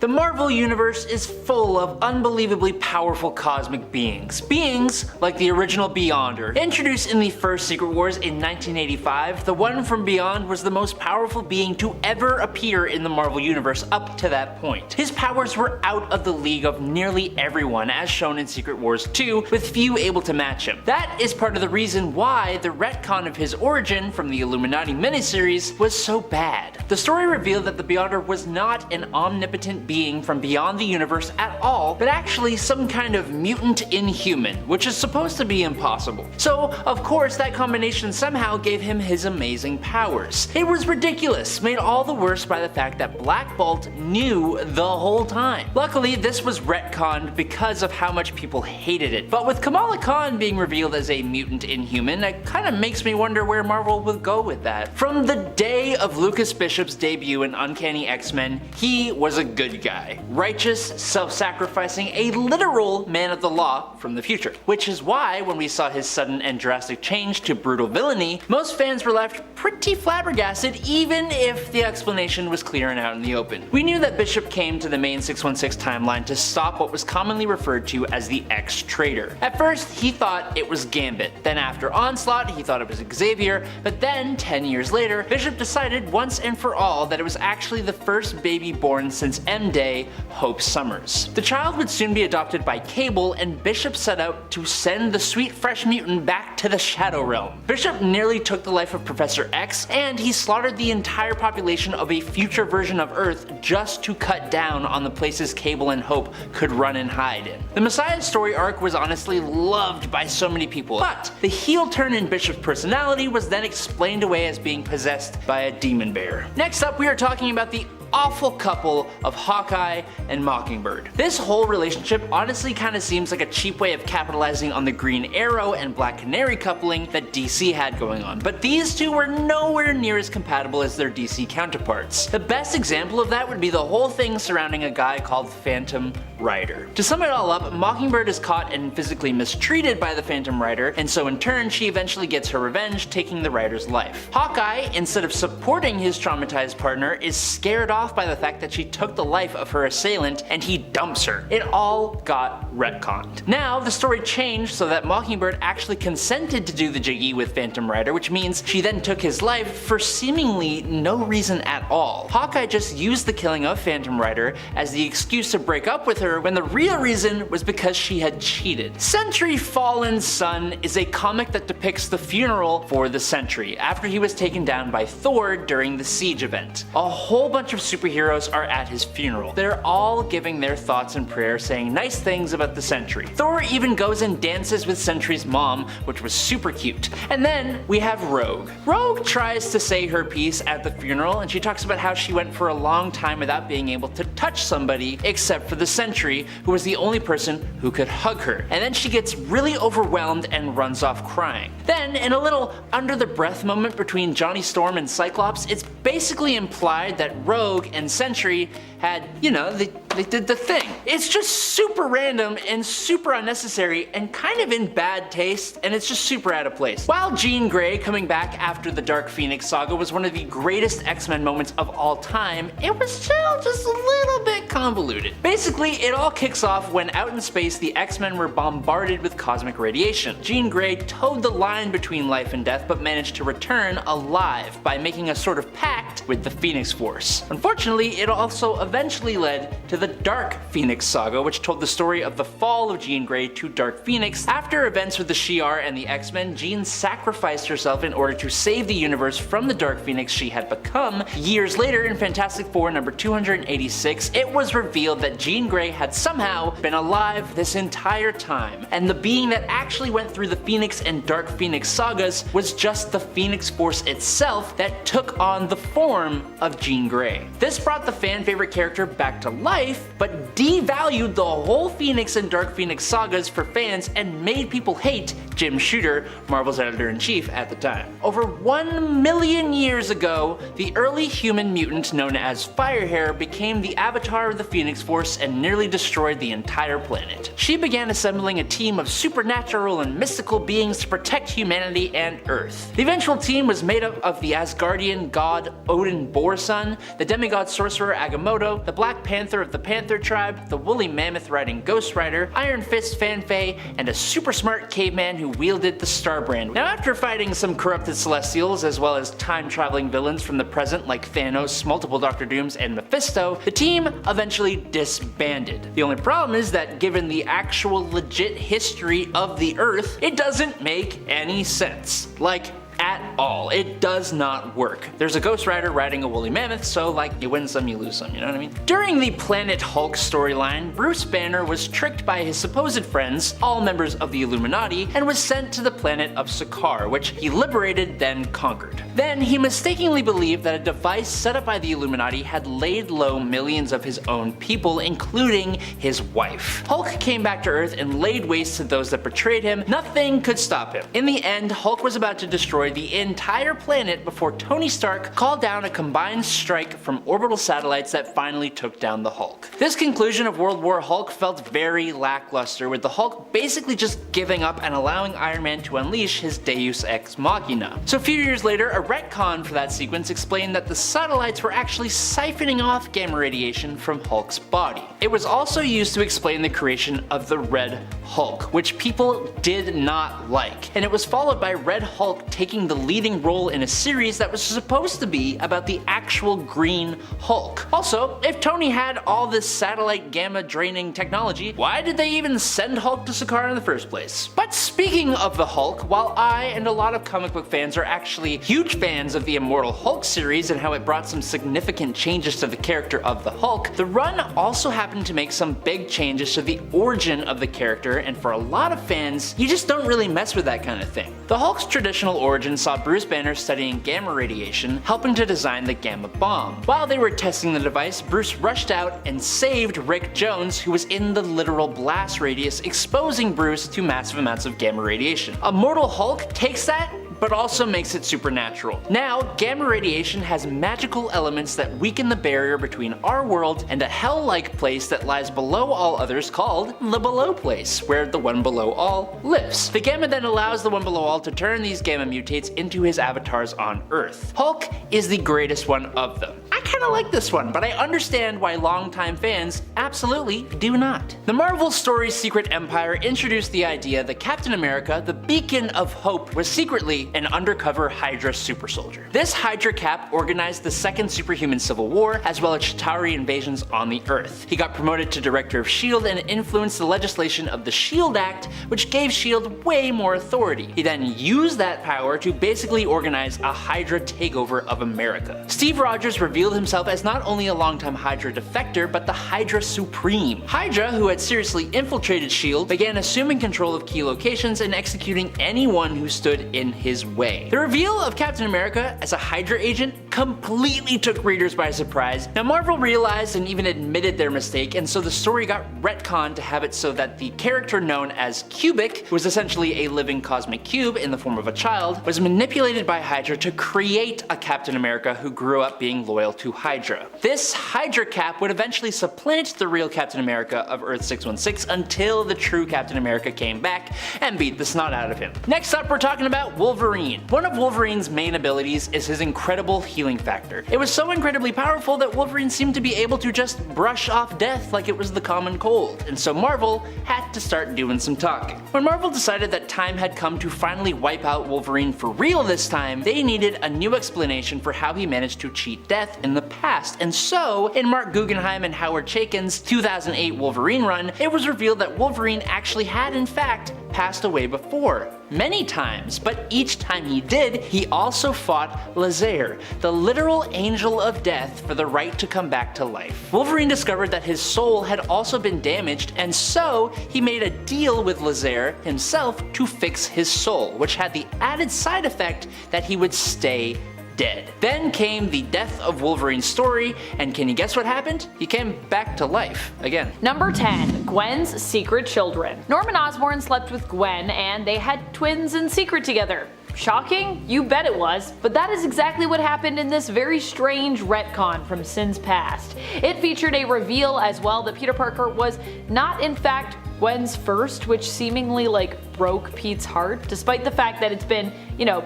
The Marvel Universe is full of unbelievably powerful cosmic beings. Beings like the original Beyonder. Introduced in the first Secret Wars in 1985, the one from Beyond was the most powerful being to ever appear in the Marvel Universe up to that point. His powers were out of the league of nearly everyone, as shown in Secret Wars 2, with few able to match him. That is part of the reason why the retcon of his origin from the Illuminati miniseries was so bad. The story revealed that the Beyonder was not an omnipotent being from beyond the universe at all, but actually some kind of mutant inhuman, which is supposed to be impossible. So, of course, that combination somehow gave him his amazing powers. It was ridiculous, made all the worse by the fact that Black Bolt knew the whole time. Luckily, this was retconned because of how much people hated it, but with Kamala Khan being revealed as a mutant inhuman, it kinda makes me wonder where Marvel will go with that. From the day of Lucas Bishop's debut in Uncanny X-Men, he was a good guy. Righteous, self-sacrificing, a literal man of the law from the future. Which is why, when we saw his sudden and drastic change to brutal villainy, most fans were left pretty flabbergasted, even if the explanation was clear and out in the open. We knew that Bishop came to the main 616 timeline to stop what was commonly referred to as the X-Traitor. At first, he thought it was Gambit. Then after Onslaught, he thought it was Xavier, but then, 10 years later, Bishop decided once and for all that it was actually the first baby born since M-Day, Hope Summers. The child would soon be adopted by Cable, and Bishop set out to send the sweet fresh mutant back to the Shadow Realm. Bishop nearly took the life of Professor X, and he slaughtered the entire population of a future version of Earth just to cut down on the places Cable and Hope could run and hide in. The Messiah story arc was honestly loved by so many people, but the heel turn in Bishop's personality was then explained away as being possessed by a demon bear. Next up, we are talking about the awful couple of Hawkeye and Mockingbird. This whole relationship honestly kinda seems like a cheap way of capitalizing on the Green Arrow and Black Canary coupling that DC had going on, but these two were nowhere near as compatible as their DC counterparts. The best example of that would be the whole thing surrounding a guy called Phantom Rider. To sum it all up, Mockingbird is caught and physically mistreated by the Phantom Rider, and so in turn she eventually gets her revenge, taking the Rider's life. Hawkeye, instead of supporting his traumatized partner, is scared off by the fact that she took the life of her assailant, and he dumps her. It all got retconned. Now, the story changed so that Mockingbird actually consented to do the jiggy with Phantom Rider, which means she then took his life for seemingly no reason at all. Hawkeye just used the killing of Phantom Rider as the excuse to break up with her, when the real reason was because she had cheated. Sentry Fallen Son is a comic that depicts the funeral for the Sentry after he was taken down by Thor during the Siege event. A whole bunch of superheroes are at his funeral. They're all giving their thoughts and prayers, saying nice things about the Sentry. Thor even goes and dances with Sentry's mom, which was super cute. And then we have Rogue. Rogue tries to say her piece at the funeral, and she talks about how she went for a long time without being able to touch somebody except for the Sentry, who was the only person who could hug her. And then she gets really overwhelmed and runs off crying. Then, in a little under the breath moment between Johnny Storm and Cyclops, it's basically implied that Rogue and Sentry had, they did the thing. It's just super random and super unnecessary and kind of in bad taste, and it's just super out of place. While Jean Grey coming back after the Dark Phoenix saga was one of the greatest X-Men moments of all time, it was still just a little bit convoluted. Basically, it all kicks off when out in space the X-Men were bombarded with cosmic radiation. Jean Grey towed the line between life and death, but managed to return alive by making a sort of pact with the Phoenix Force. Unfortunately, it also eventually led to the Dark Phoenix saga, which told the story of the fall of Jean Grey to Dark Phoenix. After events with the Shi'ar and the X-Men, Jean sacrificed herself in order to save the universe from the Dark Phoenix she had become. Years later, in Fantastic Four number 286, it was revealed that Jean Grey had somehow been alive this entire time, and the being that actually went through the Phoenix and Dark Phoenix sagas was just the Phoenix Force itself that took on the form of Jean Grey. This brought the fan-favorite character back to life, but devalued the whole Phoenix and Dark Phoenix sagas for fans and made people hate Jim Shooter, Marvel's editor-in-chief at the time. Over 1 million years ago, the early human mutant known as Firehair became the avatar of the Phoenix Force and nearly destroyed the entire planet. She began assembling a team of supernatural and mystical beings to protect humanity and Earth. The eventual team was made up of the Asgardian god Odin Borson, the demigod sorcerer Agamotto, Mephisto, the Black Panther of the Panther Tribe, the woolly mammoth riding Ghost Rider, Iron Fist Fanfei, and a super smart caveman who wielded the Star Brand. Now after fighting some corrupted Celestials as well as time-traveling villains from the present like Thanos, multiple Doctor Dooms, and Mephisto, the team eventually disbanded. The only problem is that given the actual legit history of the Earth, it doesn't make any sense. Like, at all. It does not work. There's a Ghost Rider riding a woolly mammoth, so like you win some, you lose some, you know what I mean? During the Planet Hulk storyline, Bruce Banner was tricked by his supposed friends, all members of the Illuminati, and was sent to the planet of Sakaar, which he liberated then conquered. Then he mistakenly believed that a device set up by the Illuminati had laid low millions of his own people, including his wife. Hulk came back to Earth and laid waste to those that betrayed him. Nothing could stop him. In the end, Hulk was about to destroy the entire planet before Tony Stark called down a combined strike from orbital satellites that finally took down the Hulk. This conclusion of World War Hulk felt very lackluster, with the Hulk basically just giving up and allowing Iron Man to unleash his Deus Ex Machina. So a few years later, a retcon for that sequence explained that the satellites were actually siphoning off gamma radiation from Hulk's body. It was also used to explain the creation of the Red Hulk, which people did not like, and it was followed by Red Hulk taking the leading role in a series that was supposed to be about the actual Green Hulk. Also, if Tony had all this satellite gamma draining technology, why did they even send Hulk to Sakaar in the first place? But speaking of the Hulk, while I and a lot of comic book fans are actually huge fans of the Immortal Hulk series and how it brought some significant changes to the character of the Hulk, the run also happened to make some big changes to the origin of the character, and for a lot of fans, you just don't really mess with that kind of thing. The Hulk's traditional origin saw Bruce Banner studying gamma radiation, helping to design the gamma bomb. While they were testing the device, Bruce rushed out and saved Rick Jones, who was in the literal blast radius, exposing Bruce to massive amounts of gamma radiation. Immortal Hulk takes that but also makes it supernatural. Now, gamma radiation has magical elements that weaken the barrier between our world and a hell-like place that lies below all others called the Below Place, where the One Below All lives. The gamma then allows the One Below All to turn these gamma mutates into his avatars on Earth. Hulk is the greatest one of them. I kinda like this one, but I understand why longtime fans absolutely do not. The Marvel story's Secret Empire introduced the idea that Captain America, the beacon of hope, was secretly an undercover Hydra super soldier. This Hydra Cap organized the second superhuman civil war, as well as Chitauri invasions on the Earth. He got promoted to director of S.H.I.E.L.D. and influenced the legislation of the S.H.I.E.L.D. Act, which gave S.H.I.E.L.D. way more authority. He then used that power to basically organize a Hydra takeover of America. Steve Rogers revealed himself as not only a longtime Hydra defector, but the Hydra Supreme. Hydra, who had seriously infiltrated S.H.I.E.L.D., began assuming control of key locations and executing anyone who stood in his way. The reveal of Captain America as a Hydra agent completely took readers by surprise. Now Marvel realized and even admitted their mistake, and so the story got retconned to have it so that the character known as Cubic, who was essentially a living cosmic cube in the form of a child, was manipulated by Hydra to create a Captain America who grew up being loyal to Hydra. This Hydra Cap would eventually supplant the real Captain America of Earth 616 until the true Captain America came back and beat the snot out of him. Next up, we're talking about Wolverine. One of Wolverine's main abilities is his incredible healing factor. It was so incredibly powerful that Wolverine seemed to be able to just brush off death like it was the common cold, and so Marvel had to start doing some talking. When Marvel decided that time had come to finally wipe out Wolverine for real this time, they needed a new explanation for how he managed to cheat death in the past, and so in Mark Guggenheim and Howard Chaykin's 2008 Wolverine run, it was revealed that Wolverine actually had in fact passed away before. Many times, but each time he did, he also fought Lazair, the literal angel of death, for the right to come back to life. Wolverine discovered that his soul had also been damaged, and so he made a deal with Lazair himself to fix his soul, which had the added side effect that he would stay dead. Then came the death of Wolverine's story, and can you guess what happened? He came back to life again. Number 10. Gwen's secret children. Norman Osborn slept with Gwen, and they had twins in secret together. Shocking? You bet it was. But that is exactly what happened in this very strange retcon from Sin's past. It featured a reveal as well that Peter Parker was not in fact Gwen's first, which seemingly broke Pete's heart, despite the fact that it's been,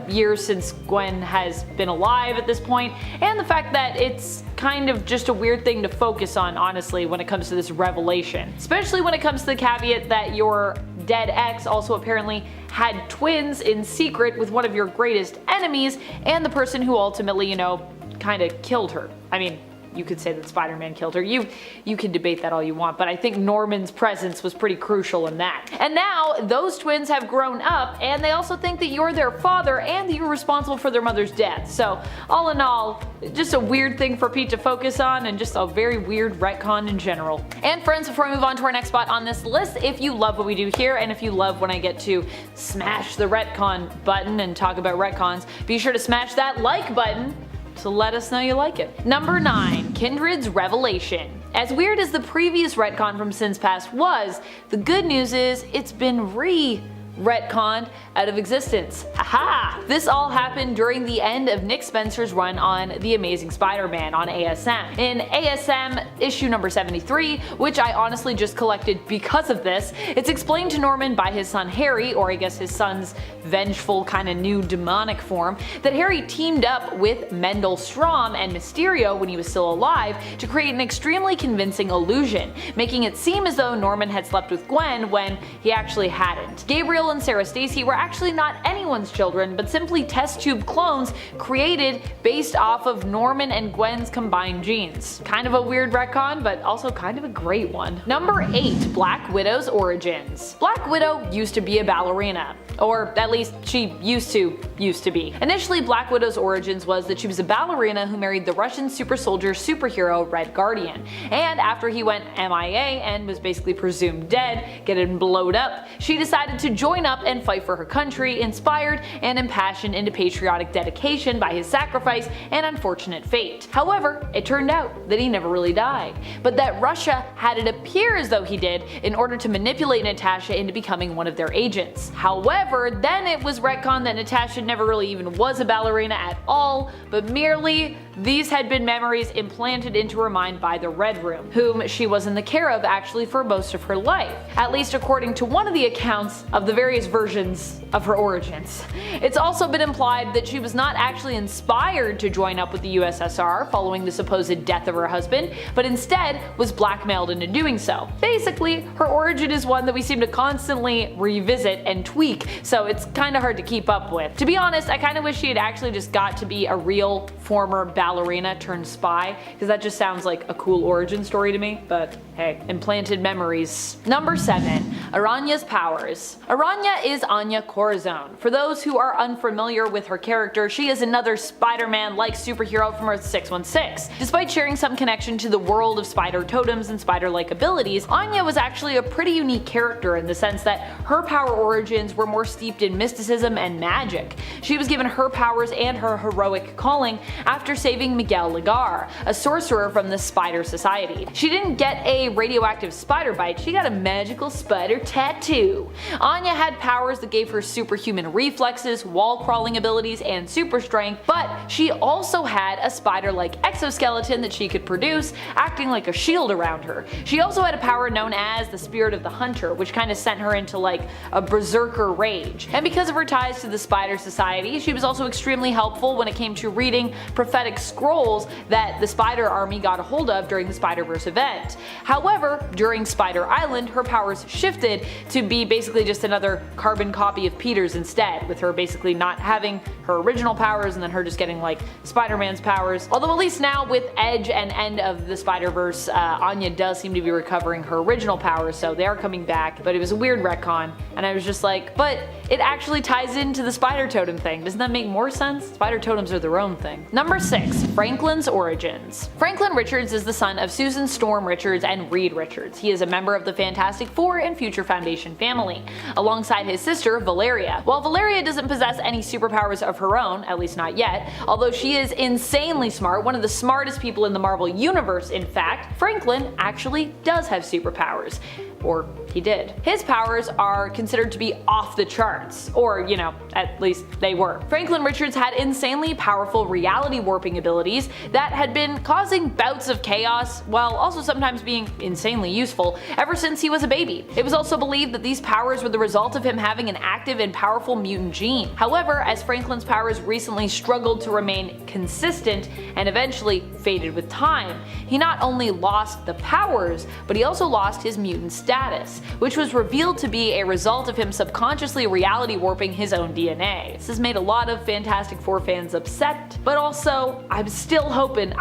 years since Gwen has been alive at this point, and the fact that it's kind of just a weird thing to focus on, honestly, when it comes to this revelation. Especially when it comes to the caveat that your dead ex also apparently had twins in secret with one of your greatest enemies, and the person who ultimately, kind of killed her. I mean, you could say that Spider-Man killed her. You can debate that all you want, but I think Norman's presence was pretty crucial in that. And now those twins have grown up, and they also think that you're their father and that you're responsible for their mother's death. So all in all, just a weird thing for Pete to focus on, and just a very weird retcon in general. And friends, before we move on to our next spot on this list, if you love what we do here, and if you love when I get to smash the retcon button and talk about retcons, be sure to smash that like button to let us know you like it. Number 9. Kindred's Revelation. As weird as the previous retcon from Sins Past was, the good news is it's been retconned out of existence. Aha! This all happened during the end of Nick Spencer's run on The Amazing Spider-Man on ASM. In ASM issue number 73, which I honestly just collected because of this, it's explained to Norman by his son Harry, or I guess his son's vengeful kind of new demonic form, that Harry teamed up with Mendel Stromm and Mysterio when he was still alive to create an extremely convincing illusion, making it seem as though Norman had slept with Gwen when he actually hadn't. Gabriel and Sarah Stacy were actually not anyone's children, but simply test tube clones created based off of Norman and Gwen's combined genes. Kind of a weird retcon, but also kind of a great one. Number 8. Black Widow's Origins. Black Widow used to be a ballerina. Or at least she used to be. Initially, Black Widow's origins was that she was a ballerina who married the Russian super soldier superhero Red Guardian, and after he went MIA and was basically presumed dead, getting blowed up, she decided to join up and fight for her country, inspired and impassioned into patriotic dedication by his sacrifice and unfortunate fate. However, it turned out that he never really died, but that Russia had it appear as though he did in order to manipulate Natasha into becoming one of their agents. However, then it was retconned that Natasha never really even was a ballerina at all, but merely these had been memories implanted into her mind by the Red Room, whom she was in the care of actually for most of her life, at least according to one of the accounts of the various versions of her origins. It's also been implied that she was not actually inspired to join up with the USSR following the supposed death of her husband, but instead was blackmailed into doing so. Basically, her origin is one that we seem to constantly revisit and tweak, so it's kinda hard to keep up with. To be honest, I kinda wish she had actually just got to be a real former ballerina turned spy, because that just sounds like a cool origin story to me, but hey, implanted memories. Number 7. Arana's powers. Arana is Anya Corazon. For those who are unfamiliar with her character, she is another Spider-Man-like superhero from Earth 616. Despite sharing some connection to the world of Spider-totems and Spider-like abilities, Anya was actually a pretty unique character in the sense that her power origins were more steeped in mysticism and magic. She was given her powers and her heroic calling after saving Miguel Lagar, a sorcerer from the Spider Society. She didn't get a radioactive spider bite, she got a magical spider tattoo. Anya had powers that gave her superhuman reflexes, wall crawling abilities, and super strength, but she also had a spider-like exoskeleton that she could produce, acting like a shield around her. She also had a power known as the Spirit of the Hunter, which kind of sent her into like a berserker rage. And because of her ties to the Spider Society, she was also extremely helpful when it came to reading prophetic scrolls that the Spider Army got a hold of during the Spider-Verse event. However, during Spider Island, her powers shifted to be basically just another carbon copy of Peter's instead, with her basically not having her original powers and then her just getting like Spider-Man's powers. Although at least now with Edge and End of the Spider-Verse, Anya does seem to be recovering her original powers, so they are coming back, but it was a weird retcon, and I was just like, but it actually ties into the Spider-totem thing. Doesn't that make more sense? Spider-totems are their own thing. Number 6. Franklin's origins. Franklin Richards is the son of Susan Storm Richards and Reed Richards. He is a member of the Fantastic Four and Future Foundation family, alongside his sister Valeria. While Valeria doesn't possess any superpowers of her own, at least not yet, although she is insanely smart, one of the smartest people in the Marvel Universe in fact, Franklin actually does have superpowers. Or he did. His powers are considered to be off the charts, or at least they were. Franklin Richards had insanely powerful reality warping abilities that had been causing bouts of chaos while also sometimes being insanely useful ever since he was a baby. It was also believed that these powers were the result of him having an active and powerful mutant gene. However, as Franklin's powers recently struggled to remain consistent and eventually faded with time, he not only lost the powers, but he also lost his mutant status, which was revealed to be a result of him subconsciously reality warping his own DNA. This has made a lot of Fantastic Four fans upset, but also I'm still hoping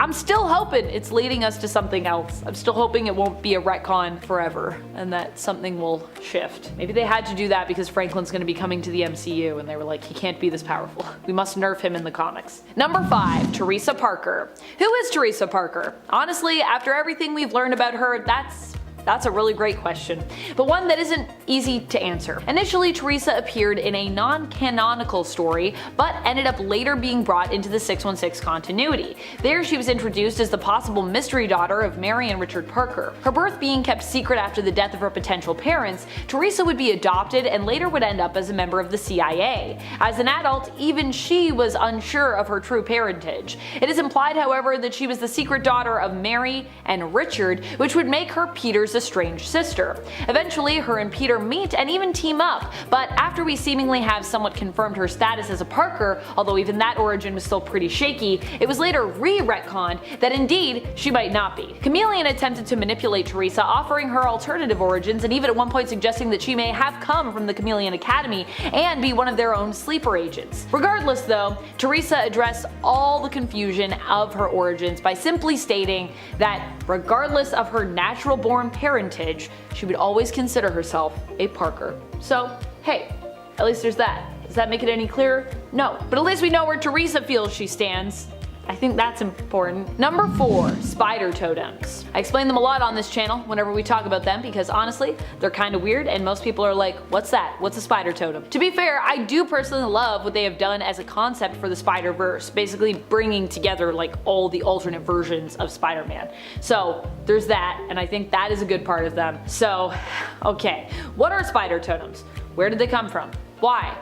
it's leading us to something else. I'm still hoping it won't be a retcon forever and that something will shift. Maybe they had to do that because Franklin's going to be coming to the MCU and they were like, he can't be this powerful. We must nerf him in the comics. Number 5, Teresa Parker. Who is Teresa Parker? Honestly, after everything we've learned about her, that's a really great question, but one that isn't easy to answer. Initially, Teresa appeared in a non-canonical story, but ended up later being brought into the 616 continuity. There she was introduced as the possible mystery daughter of Mary and Richard Parker. Her birth being kept secret after the death of her potential parents, Teresa would be adopted and later would end up as a member of the CIA. As an adult, even she was unsure of her true parentage. It is implied, however, that she was the secret daughter of Mary and Richard, which would make her Peter's estranged sister. Eventually, her and Peter meet and even team up, but after we seemingly have somewhat confirmed her status as a Parker, although even that origin was still pretty shaky, it was later re-retconned that indeed she might not be. Chameleon attempted to manipulate Teresa, offering her alternative origins and even at one point suggesting that she may have come from the Chameleon Academy and be one of their own sleeper agents. Regardless though, Teresa addressed all the confusion of her origins by simply stating that regardless of her natural born parentage, she would always consider herself a Parker. So, hey, at least there's that. Does that make it any clearer? No, but at least we know where Teresa feels she stands. I think that's important. Number 4, Spider-totems. I explain them a lot on this channel whenever we talk about them because honestly, they're kind of weird and most people are like, what's that? What's a Spider-totem? To be fair, I do personally love what they have done as a concept for the Spider-Verse, basically bringing together like all the alternate versions of Spider-Man. So there's that, and I think that is a good part of them. So, okay, what are Spider-totems? Where did they come from? Why?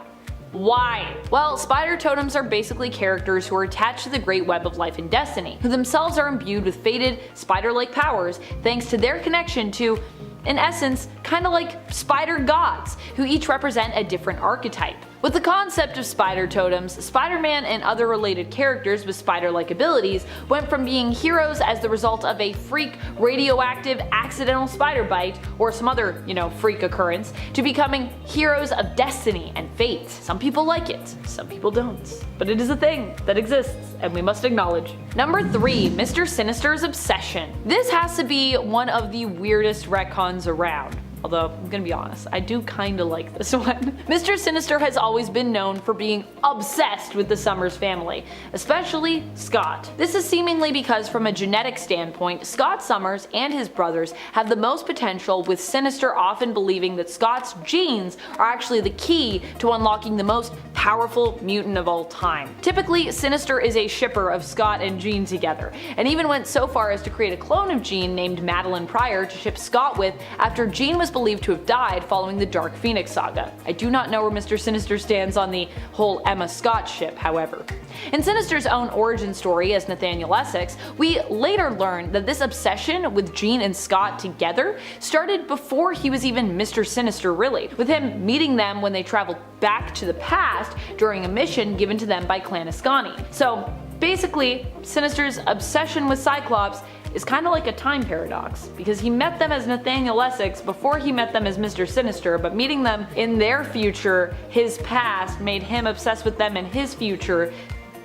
Why? Well, Spider-totems are basically characters who are attached to the great web of life and destiny, who themselves are imbued with fated, spider-like powers thanks to their connection to, in essence, kinda like spider gods, who each represent a different archetype. With the concept of spider-totems, Spider-Man and other related characters with spider-like abilities went from being heroes as the result of a freak, radioactive, accidental spider bite, or some other, freak occurrence, to becoming heroes of destiny and fate. Some people like it, some people don't. But it is a thing that exists, and we must acknowledge. Number 3, Mr. Sinister's obsession. This has to be one of the weirdest retcons around. Although, I'm gonna be honest, I do kinda like this one. Mr. Sinister has always been known for being obsessed with the Summers family, especially Scott. This is seemingly because from a genetic standpoint, Scott Summers and his brothers have the most potential, with Sinister often believing that Scott's genes are actually the key to unlocking the most powerful mutant of all time. Typically, Sinister is a shipper of Scott and Jean together, and even went so far as to create a clone of Jean named Madeline Pryor to ship Scott with after Jean was believed to have died following the Dark Phoenix saga. I do not know where Mr. Sinister stands on the whole Emma Scott ship, however. In Sinister's own origin story as Nathaniel Essex, we later learn that this obsession with Jean and Scott together started before he was even Mr. Sinister really, with him meeting them when they traveled back to the past during a mission given to them by Clan Ascani. So basically, Sinister's obsession with Cyclops is kind of like a time paradox, because he met them as Nathaniel Essex before he met them as Mr. Sinister, but meeting them in their future, his past, made him obsessed with them in his future,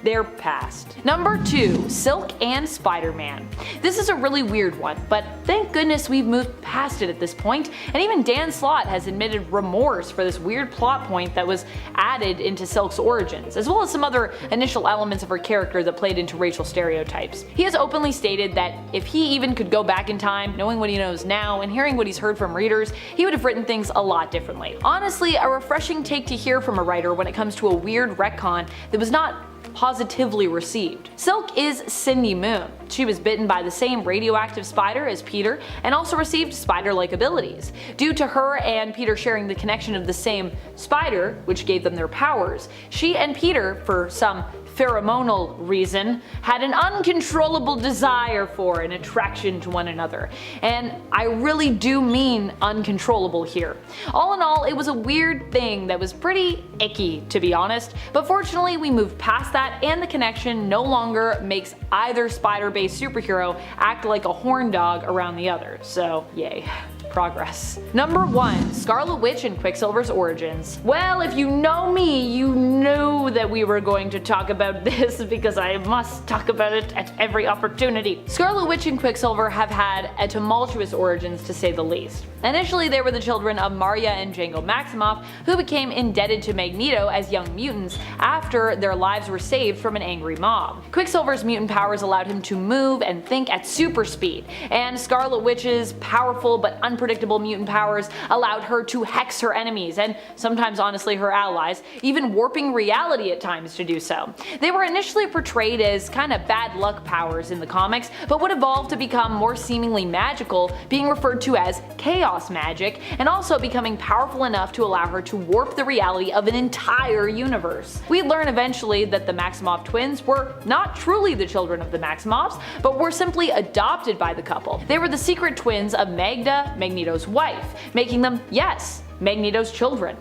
their past. Number 2, Silk and Spider-Man. This is a really weird one, but thank goodness we've moved past it at this point, and even Dan Slott has admitted remorse for this weird plot point that was added into Silk's origins, as well as some other initial elements of her character that played into racial stereotypes. He has openly stated that if he even could go back in time, knowing what he knows now and hearing what he's heard from readers, he would have written things a lot differently. Honestly, a refreshing take to hear from a writer when it comes to a weird retcon that was not positively received. Silk is Cindy Moon. She was bitten by the same radioactive spider as Peter and also received spider-like abilities. Due to her and Peter sharing the connection of the same spider, which gave them their powers, she and Peter, for some pheromonal reason, had an uncontrollable desire for and attraction to one another. And I really do mean uncontrollable here. All in all, it was a weird thing that was pretty icky, to be honest, but fortunately we moved past that and the connection no longer makes either spider-based superhero act like a horn dog around the other, so yay. Progress. Number 1. Scarlet Witch and Quicksilver's origins. Well, if you know me, you knew that we were going to talk about this because I must talk about it at every opportunity. Scarlet Witch and Quicksilver have had a tumultuous origins to say the least. Initially, they were the children of Maria and Django Maximoff, who became indebted to Magneto as young mutants after their lives were saved from an angry mob. Quicksilver's mutant powers allowed him to move and think at super speed, and Scarlet Witch's powerful but unpredictable mutant powers allowed her to hex her enemies, and sometimes honestly her allies, even warping reality at times to do so. They were initially portrayed as kinda bad luck powers in the comics, but would evolve to become more seemingly magical, being referred to as chaos magic, and also becoming powerful enough to allow her to warp the reality of an entire universe. We'd learn eventually that the Maximoff twins were not truly the children of the Maximoffs, but were simply adopted by the couple. They were the secret twins of Magda, Magneto's wife, making them, yes, Magneto's children.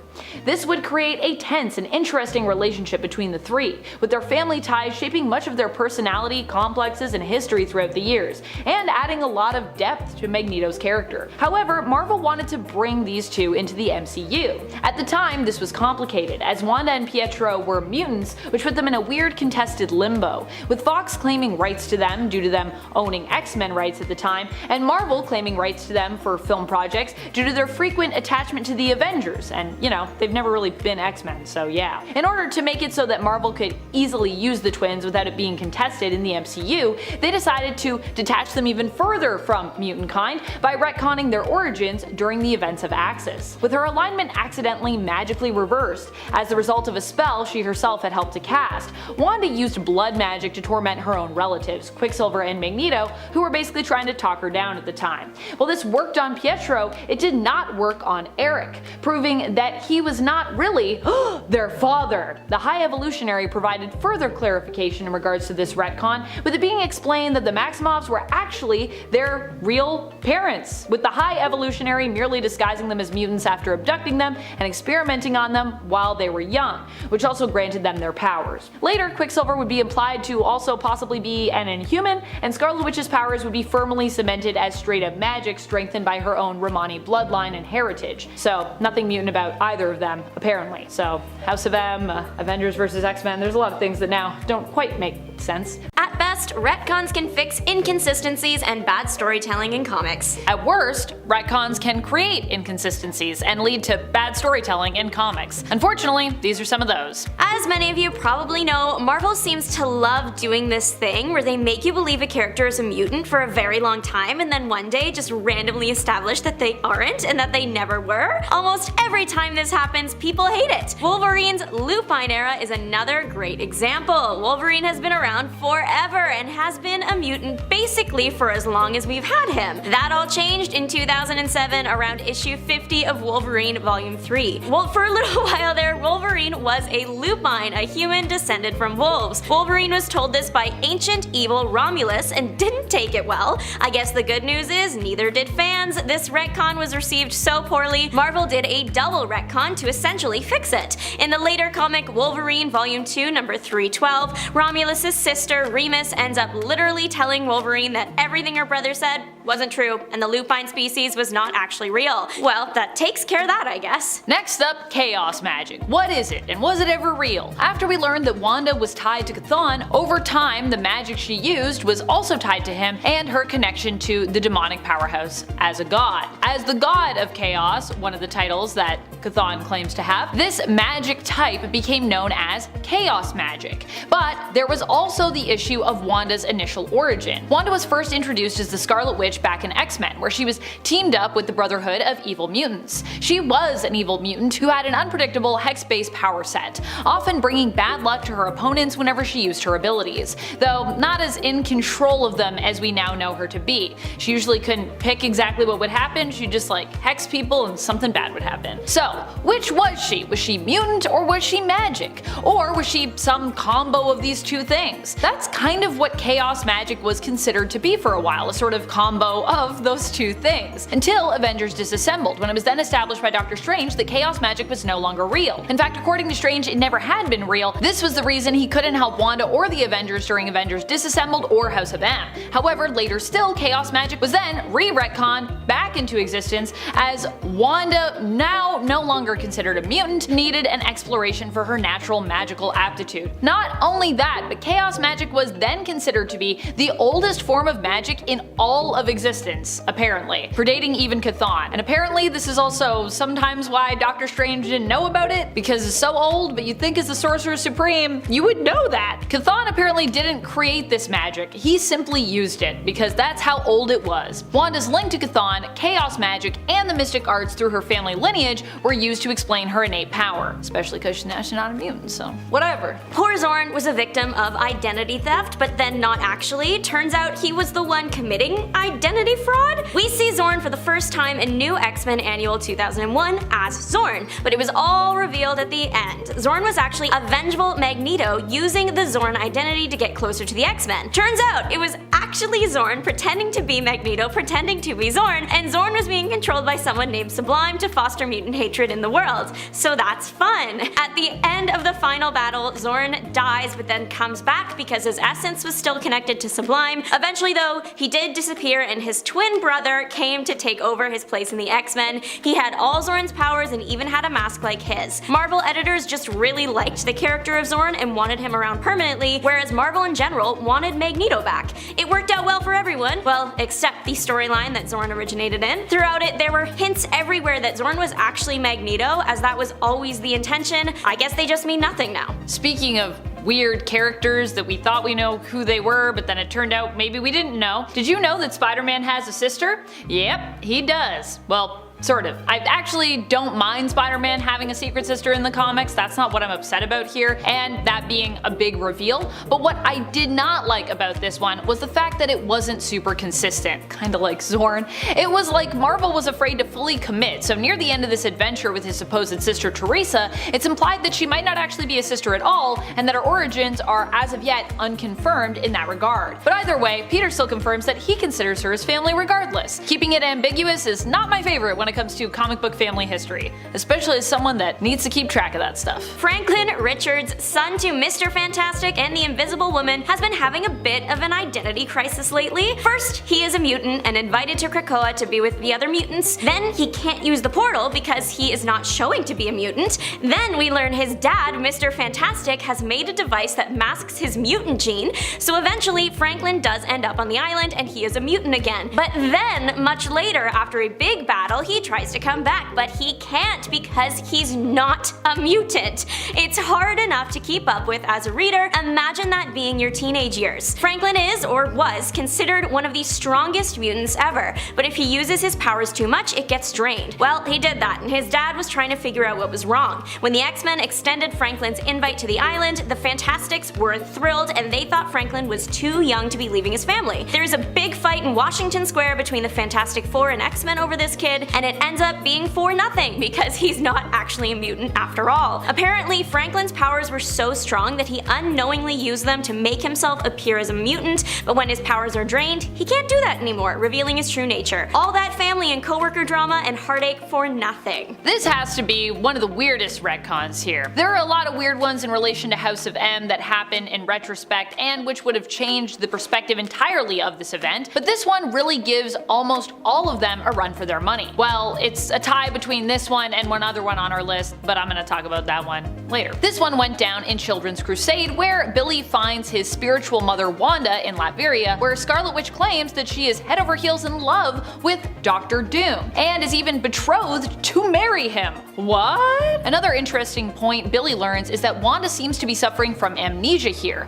This would create a tense and interesting relationship between the three, with their family ties shaping much of their personality, complexes, and history throughout the years, and adding a lot of depth to Magneto's character. However, Marvel wanted to bring these two into the MCU. At the time, this was complicated, as Wanda and Pietro were mutants, which put them in a weird contested limbo, with Fox claiming rights to them due to them owning X-Men rights at the time, and Marvel claiming rights to them for film projects due to their frequent attachment to the Avengers, and you know, they've never really been X-Men, so yeah. In order to make it so that Marvel could easily use the twins without it being contested in the MCU, they decided to detach them even further from mutant kind by retconning their origins during the events of Axis, with her alignment accidentally magically reversed as a result of a spell she herself had helped to cast. Wanda used blood magic to torment her own relatives, Quicksilver and Magneto, who were basically trying to talk her down at the time. While this worked on Pietro, it did not work on Eric, proving that he was not really their father. The High Evolutionary provided further clarification in regards to this retcon, with it being explained that the Maximoffs were actually their real parents, with the High Evolutionary merely disguising them as mutants after abducting them and experimenting on them while they were young, which also granted them their powers. Later, Quicksilver would be implied to also possibly be an Inhuman, and Scarlet Witch's powers would be firmly cemented as straight up magic strengthened by her own Romani bloodline and heritage. So nothing mutant about either of them, apparently. So House of M, Avengers vs. X-Men, there's a lot of things that now don't quite make sense. At best, retcons can fix inconsistencies and bad storytelling in comics. At worst, retcons can create inconsistencies and lead to bad storytelling in comics. Unfortunately, these are some of those. As many of you probably know, Marvel seems to love doing this thing where they make you believe a character is a mutant for a very long time and then one day just randomly establish that they aren't and that they never were. Almost every time this happens, people hate it. Wolverine's Lupine era is another great example. Wolverine has been around forever and has been a mutant basically for as long as we've had him. That all changed in 2007 around issue 50 of Wolverine Volume 3. Well, for a little while there, Wolverine was a Lupine, a human descended from wolves. Wolverine was told this by ancient evil Romulus and didn't take it well. I guess the good news is neither did fans. This retcon was received so poorly, Marvel did a double retcon to essentially fix it. In the later comic Wolverine Volume 2 number 312, Romulus' sister Remus ends up literally telling Wolverine that everything her brother said wasn't true and the Lupine species was not actually real. Well, that takes care of that, I guess. Next up, chaos magic. What is it, and was it ever real? After we learned that Wanda was tied to Chthon, over time the magic she used was also tied to him and her connection to the demonic powerhouse as a god. As the god of chaos, one of the titles that Chthon claims to have, this magic type became known as chaos magic. But there was also the issue of Wanda's initial origin. Wanda was first introduced as the Scarlet Witch Witch back in X-Men, where she was teamed up with the Brotherhood of Evil Mutants. She was an evil mutant who had an unpredictable hex-based power set, often bringing bad luck to her opponents whenever she used her abilities, though not as in control of them as we now know her to be. She usually couldn't pick exactly what would happen, she'd just like hex people and something bad would happen. So, which was she? Was she mutant or was she magic? Or was she some combo of these two things? That's kind of what chaos magic was considered to be for a while, a sort of combo of those two things, until Avengers disassembled, when it was then established by Doctor Strange that chaos magic was no longer real. In fact, according to Strange, it never had been real. This was the reason he couldn't help Wanda or the Avengers during Avengers Disassembled or House of M. However, later still, chaos magic was then re-retconned back into existence as Wanda, now no longer considered a mutant, needed an exploration for her natural magical aptitude. Not only that, but chaos magic was then considered to be the oldest form of magic in all of existence, apparently, predating even Chthon. And apparently this is also sometimes why Doctor Strange didn't know about it, because it's so old, but you'd think as the Sorcerer Supreme, you would know that. Chthon apparently didn't create this magic, he simply used it, because that's how old it was. Wanda's link to Chthon, chaos magic, and the mystic arts through her family lineage were used to explain her innate power, especially because she's not a mutant, so whatever. Poor Zorn was a victim of identity theft, but then not actually. Turns out he was the one committing identity fraud. We see Zorn for the first time in New X-Men Annual 2001 as Zorn, but it was all revealed at the end. Zorn was actually a vengeful Magneto using the Zorn identity to get closer to the X-Men. Turns out it was actually Zorn pretending to be Magneto, pretending to be Zorn, and Zorn was being controlled by someone named Sublime to foster mutant hatred in the world. So that's fun. At the end of the final battle, Zorn dies but then comes back because his essence was still connected to Sublime. Eventually though, he did disappear and his twin brother came to take over his place in the X-Men. He had all Zorn's powers and even had a mask like his. Marvel editors just really liked the character of Zorn and wanted him around permanently, whereas Marvel in general wanted Magneto back. It worked out well for everyone, well, except the storyline that Zorn originated in. Throughout it, there were hints everywhere that Zorn was actually Magneto, as that was always the intention. I guess they just mean nothing now. Speaking of weird characters that we thought we know who they were, but then it turned out maybe we didn't know. Did you know that Spider-Man has a sister? Yep, he does. Well, sort of. I actually don't mind Spider-Man having a secret sister in the comics, that's not what I'm upset about here, and that being a big reveal. But what I did not like about this one was the fact that it wasn't super consistent, kinda like Zorn. It was like Marvel was afraid to fully commit, so near the end of this adventure with his supposed sister Teresa, it's implied that she might not actually be a sister at all, and that her origins are as of yet unconfirmed in that regard. But either way, Peter still confirms that he considers her his family regardless. Keeping it ambiguous is not my favorite when it comes to comic book family history, especially as someone that needs to keep track of that stuff. Franklin Richards, son to Mr. Fantastic and the Invisible Woman, has been having a bit of an identity crisis lately. First, he is a mutant and invited to Krakoa to be with the other mutants. Then he can't use the portal because he is not showing to be a mutant. Then we learn his dad, Mr. Fantastic, has made a device that masks his mutant gene, so eventually Franklin does end up on the island and he is a mutant again. But then, much later, after a big battle, he tries to come back, but he can't because he's not a mutant. It's hard enough to keep up with as a reader. Imagine that being your teenage years. Franklin is, or was, considered one of the strongest mutants ever, but if he uses his powers too much, it gets drained. Well, he did that, and his dad was trying to figure out what was wrong. When the X-Men extended Franklin's invite to the island, the Fantastics were thrilled, and they thought Franklin was too young to be leaving his family. There's a big fight in Washington Square between the Fantastic Four and X-Men over this kid, and it ends up being for nothing because he's not actually a mutant after all. Apparently, Franklin's powers were so strong that he unknowingly used them to make himself appear as a mutant, but when his powers are drained, he can't do that anymore, revealing his true nature. All that family and coworker drama and heartache for nothing. This has to be one of the weirdest retcons here. There are a lot of weird ones in relation to House of M that happen in retrospect and which would have changed the perspective entirely of this event, but this one really gives almost all of them a run for their money. While Well, it's a tie between this one and one other one on our list, but I'm gonna talk about that one later. This one went down in Children's Crusade, where Billy finds his spiritual mother Wanda in Latveria, where Scarlet Witch claims that she is head over heels in love with Dr. Doom, and is even betrothed to marry him. What? Another interesting point Billy learns is that Wanda seems to be suffering from amnesia here.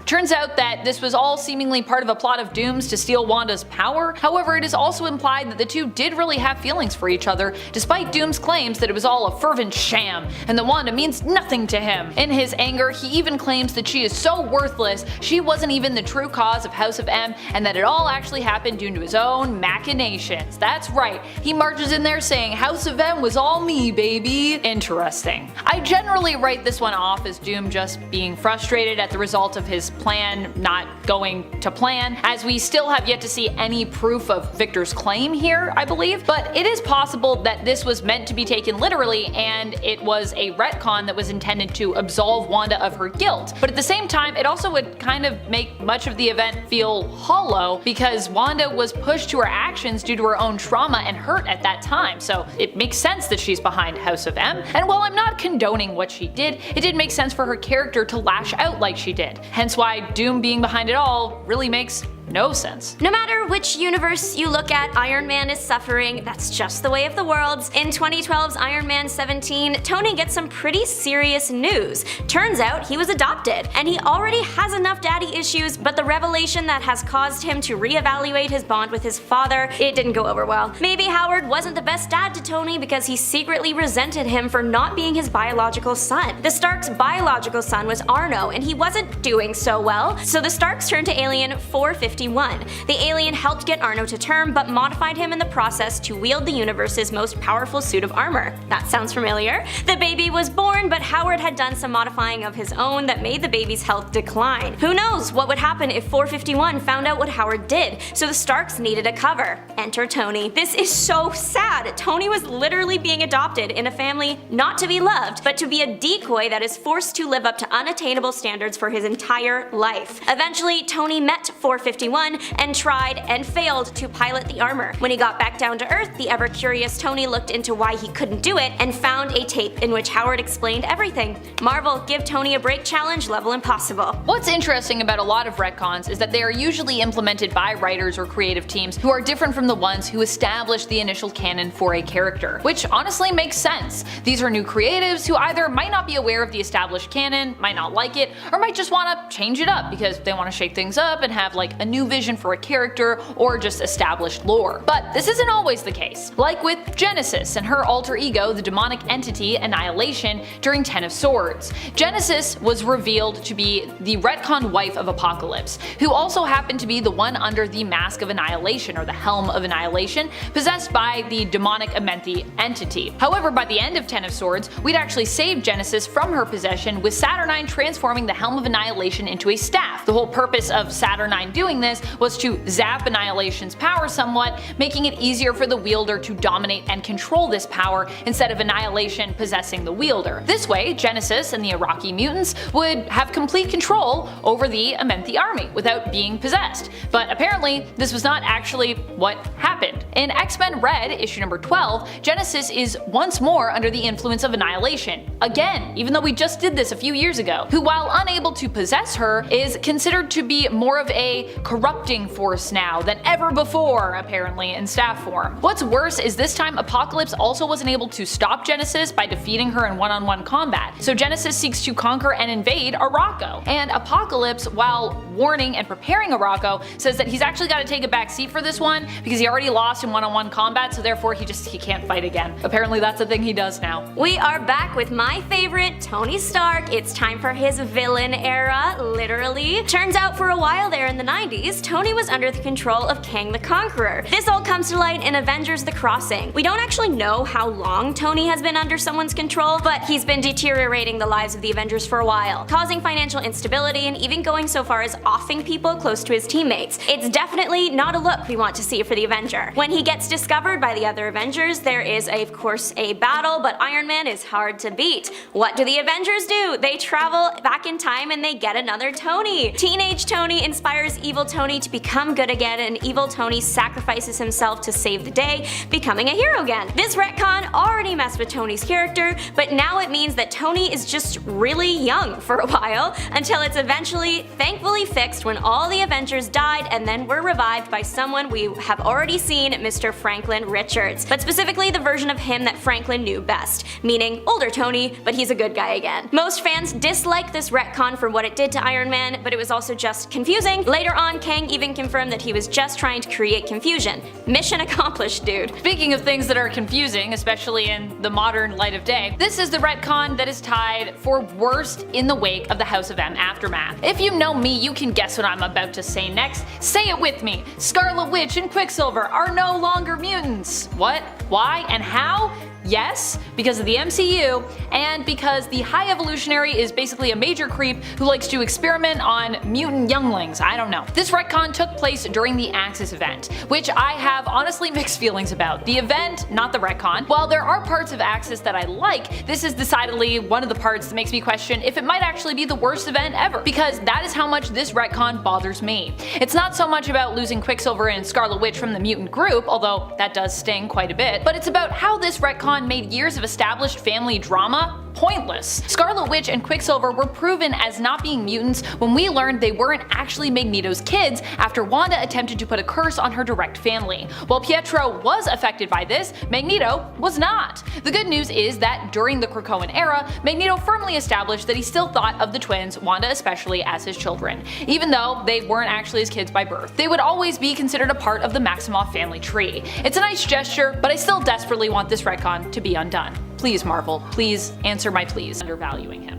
Turns out that this was all seemingly part of a plot of Doom's to steal Wanda's power. However, it is also implied that the two did really have feelings for each other, despite Doom's claims that it was all a fervent sham, and that Wanda means nothing to him. In his anger, he even claims that she is so worthless, she wasn't even the true cause of House of M, and that it all actually happened due to his own machinations. That's right, he marches in there saying House of M was all me, baby. Interesting. I generally write this one off as Doom just being frustrated at the result of his plan not going to plan, as we still have yet to see any proof of Victor's claim here, I believe, but it is possible that this was meant to be taken literally and it was a retcon that was intended to absolve Wanda of her guilt. But at the same time, it also would kind of make much of the event feel hollow, because Wanda was pushed to her actions due to her own trauma and hurt at that time, so it makes sense that she's behind House of M, and while I'm not condoning what she did, it did make sense for her character to lash out like she did, hence why Doom being behind it all really makes no sense. No matter which universe you look at, Iron Man is suffering. That's just the way of the worlds. In 2012's Iron Man 17, Tony gets some pretty serious news. Turns out he was adopted, and he already has enough daddy issues, but the revelation that has caused him to reevaluate his bond with his father, it didn't go over well. Maybe Howard wasn't the best dad to Tony because he secretly resented him for not being his biological son. The Starks' biological son was Arno, and he wasn't doing so well, so the Starks turned to Alien 451. The alien helped get Arno to term, but modified him in the process to wield the universe's most powerful suit of armor. That sounds familiar? The baby was born, but Howard had done some modifying of his own that made the baby's health decline. Who knows what would happen if 451 found out what Howard did, so the Starks needed a cover. Enter Tony. This is so sad. Tony was literally being adopted in a family not to be loved, but to be a decoy that is forced to live up to unattainable standards for his entire life. Eventually, Tony met 451 and tried and failed to pilot the armor. When he got back down to Earth, the ever-curious Tony looked into why he couldn't do it and found a tape in which Howard explained everything. Marvel, give Tony a break challenge level impossible. What's interesting about a lot of retcons is that they are usually implemented by writers or creative teams who are different from the ones who established the initial canon for a character, which honestly makes sense. These are new creatives who either might not be aware of the established canon, might not like it, or might just want to change it up because they want to shake things up and have like a new vision for a character or just established lore. But this isn't always the case, like with Genesis and her alter ego, the demonic entity Annihilation, during Ten of Swords. Genesis was revealed to be the retcon wife of Apocalypse, who also happened to be the one under the Mask of Annihilation, or the Helm of Annihilation, possessed by the demonic Amenthi entity. However, by the end of Ten of Swords, we'd actually saved Genesis from her possession, with Saturnine transforming the Helm of Annihilation into a staff. The whole purpose of Saturnine doing this was to zap Annihilation's power somewhat, making it easier for the wielder to dominate and control this power instead of Annihilation possessing the wielder. This way, Genesis and the Iraqi mutants would have complete control over the Amenthi army without being possessed. But apparently, this was not actually what happened. In X-Men Red, issue number 12, Genesis is once more under the influence of Annihilation. Again, even though we just did this a few years ago, who, while unable to possess her, is considered to be more of a corrupting force now than ever before, apparently, in staff form. What's worse is this time Apocalypse also wasn't able to stop Genesis by defeating her in one-on-one combat, so Genesis seeks to conquer and invade Arakko. And Apocalypse, while warning and preparing Arakko, says that he's actually got to take a back seat for this one because he already lost in one-on-one combat, so therefore he can't fight again. Apparently that's a thing he does now. We are back with my favorite, Tony Stark. It's time for his villain era, literally. Turns out for a while there in the 90s, Tony was under the control of Kang the Conqueror. This all comes to light in Avengers The Crossing. We don't actually know how long Tony has been under someone's control, but he's been deteriorating the lives of the Avengers for a while, causing financial instability and even going so far as offing people close to his teammates. It's definitely not a look we want to see for the Avenger. When he gets discovered by the other Avengers, there is of course a battle, but Iron Man is hard to beat. What do the Avengers do? They travel back in time and they get another Tony. Teenage Tony inspires evil Tony to become good again, and evil Tony sacrifices himself to save the day, becoming a hero again. This retcon already messed with Tony's character, but now it means that Tony is just really young for a while, until it's eventually, thankfully fixed when all the Avengers died and then were revived by someone we have already seen, Mr. Franklin Richards, but specifically the version of him that Franklin knew best, meaning older Tony, but he's a good guy again. Most fans dislike this retcon for what it did to Iron Man, but it was also just confusing. Later on, Kang even confirmed that he was just trying to create confusion. Mission accomplished, dude. Speaking of things that are confusing, especially in the modern light of day, this is the retcon that is tied for worst in the wake of the House of M aftermath. If you know me, you can guess what I'm about to say next. Say it with me. Scarlet Witch and Quicksilver are no longer mutants. What? Why? And how? Yes, because of the MCU, and because the High Evolutionary is basically a major creep who likes to experiment on mutant younglings. I don't know. This retcon took place during the Axis event, which I have honestly mixed feelings about. The event, not the retcon. While there are parts of Axis that I like, this is decidedly one of the parts that makes me question if it might actually be the worst event ever, because that is how much this retcon bothers me. It's not so much about losing Quicksilver and Scarlet Witch from the mutant group, although that does sting quite a bit, but it's about how this retcon made years of established family drama pointless. Scarlet Witch and Quicksilver were proven as not being mutants when we learned they weren't actually Magneto's kids after Wanda attempted to put a curse on her direct family. While Pietro was affected by this, Magneto was not. The good news is that during the Krakoan era, Magneto firmly established that he still thought of the twins, Wanda especially, as his children. Even though they weren't actually his kids by birth, they would always be considered a part of the Maximoff family tree. It's a nice gesture, but I still desperately want this retcon to be undone. Please, Marvel, please answer my pleas, undervaluing him.